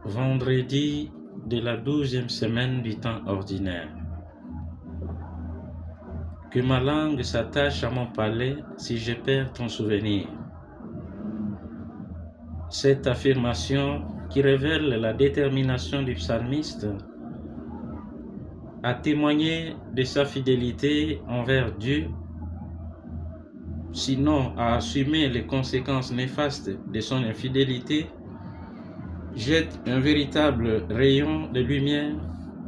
Vendredi de la 12e semaine du temps ordinaire. Que ma langue s'attache à mon palais si je perds ton souvenir. Cette affirmation qui révèle la détermination du psalmiste à témoigner de sa fidélité envers Dieu, sinon à assumer les conséquences néfastes de son infidélité, jette un véritable rayon de lumière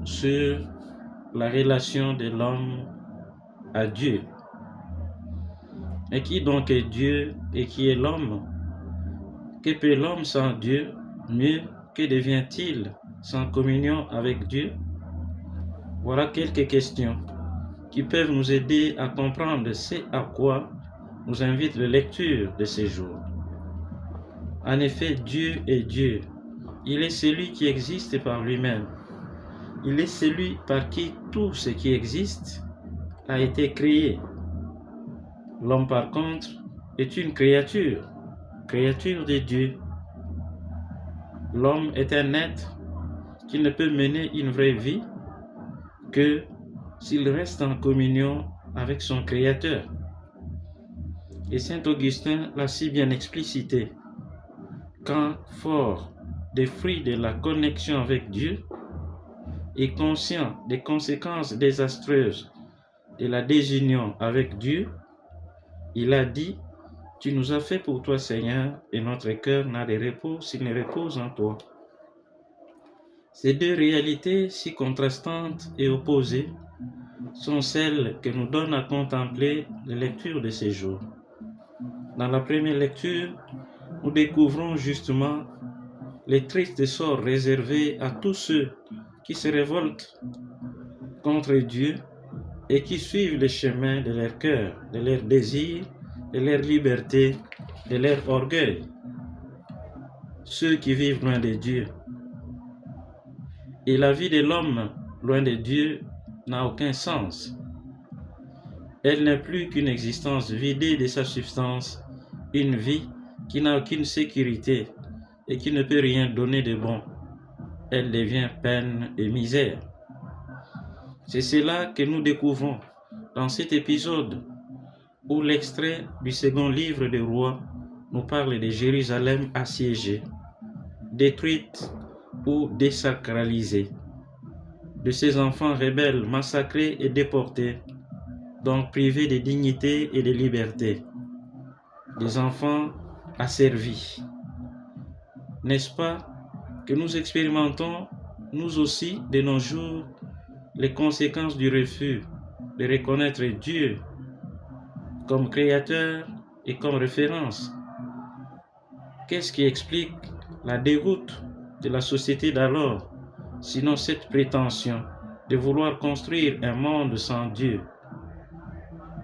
sur la relation de l'homme à Dieu. Et qui donc est Dieu et qui est l'homme? Que peut l'homme sans Dieu? Mieux, que devient-il sans communion avec Dieu? Voilà quelques questions qui peuvent nous aider à comprendre ce à quoi nous invite la lecture de ces jours. En effet, Dieu est Dieu. Il est celui qui existe par lui-même. Il est celui par qui tout ce qui existe a été créé. L'homme, par contre, est une créature de Dieu. L'homme est un être qui ne peut mener une vraie vie que s'il reste en communion avec son Créateur. Et saint Augustin l'a si bien explicité. Quand, fort des fruits de la connexion avec Dieu et conscient des conséquences désastreuses de la désunion avec Dieu, il a dit: tu nous as fait pour toi, Seigneur, et notre cœur n'a de repos s'il ne repose en toi. Ces deux réalités si contrastantes et opposées sont celles que nous donnent à contempler les lectures de ces jours. Dans la première lecture, nous découvrons justement les tristes sorts réservés à tous ceux qui se révoltent contre Dieu et qui suivent les chemins de leur cœur, de leurs désirs, de leur liberté, de leur orgueil. Ceux qui vivent loin de Dieu. Et la vie de l'homme loin de Dieu n'a aucun sens. Elle n'est plus qu'une existence vidée de sa substance, une vie qui n'a aucune sécurité et qui ne peut rien donner de bon. Elle devient peine et misère. C'est cela que nous découvrons dans cet épisode où l'extrait du second livre des rois nous parle de Jérusalem assiégée, détruite ou désacralisée, de ses enfants rebelles massacrés et déportés, donc privés de dignité et de liberté, des enfants asservis. N'est-ce pas que nous expérimentons, nous aussi, de nos jours, les conséquences du refus de reconnaître Dieu comme créateur et comme référence? Qu'est-ce qui explique la déroute de la société d'alors, sinon cette prétention de vouloir construire un monde sans Dieu,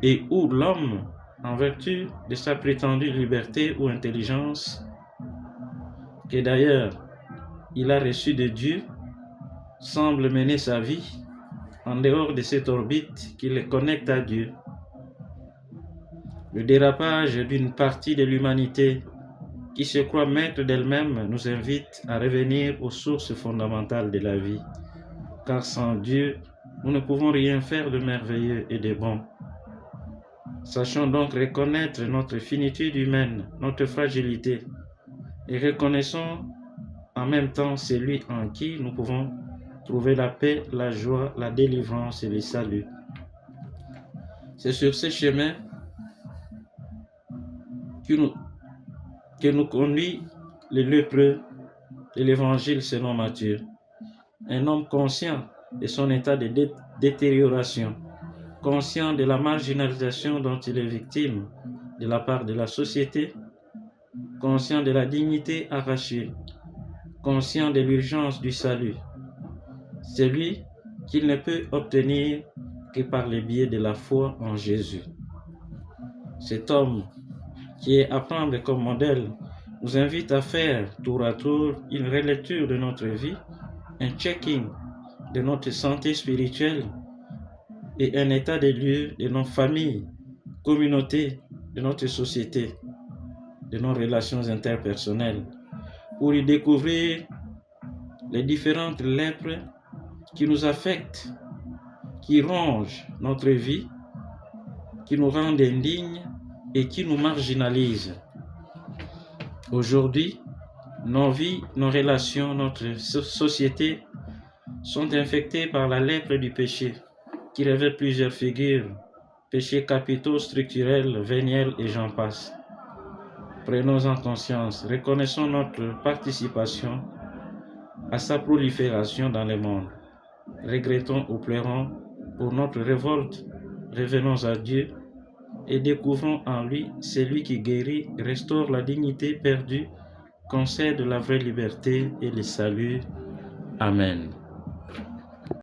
et où l'homme, en vertu de sa prétendue liberté ou intelligence, que d'ailleurs il a reçu de Dieu, semble mener sa vie en dehors de cette orbite qui le connecte à Dieu. Le dérapage d'une partie de l'humanité qui se croit maître d'elle-même nous invite à revenir aux sources fondamentales de la vie, car sans Dieu, nous ne pouvons rien faire de merveilleux et de bon. Sachons donc reconnaître notre finitude humaine, notre fragilité, et reconnaissons en même temps celui en qui nous pouvons trouver la paix, la joie, la délivrance et le salut. C'est sur ce chemin que nous conduit le lépreux de l'Évangile selon Matthieu. Un homme conscient de son état de détérioration, conscient de la marginalisation dont il est victime de la part de la société, conscient de la dignité arrachée, conscient de l'urgence du salut, celui qu'il ne peut obtenir que par le biais de la foi en Jésus. Cet homme qui est à prendre comme modèle nous invite à faire tour à tour une relecture de notre vie, un checking de notre santé spirituelle et un état des lieux de nos familles, communautés, de notre société, de nos relations interpersonnelles, pour y découvrir les différentes lèpres qui nous affectent, qui rongent notre vie, qui nous rendent indignes et qui nous marginalisent. Aujourd'hui, nos vies, nos relations, notre société sont infectées par la lèpre du péché, qui revêt plusieurs figures, péchés capitaux, structurels, véniels et j'en passe. Prenons en conscience, reconnaissons notre participation à sa prolifération dans le monde. Regrettons ou pleurons pour notre révolte, revenons à Dieu et découvrons en lui celui qui guérit, restaure la dignité perdue, concède la vraie liberté et le salut. Amen.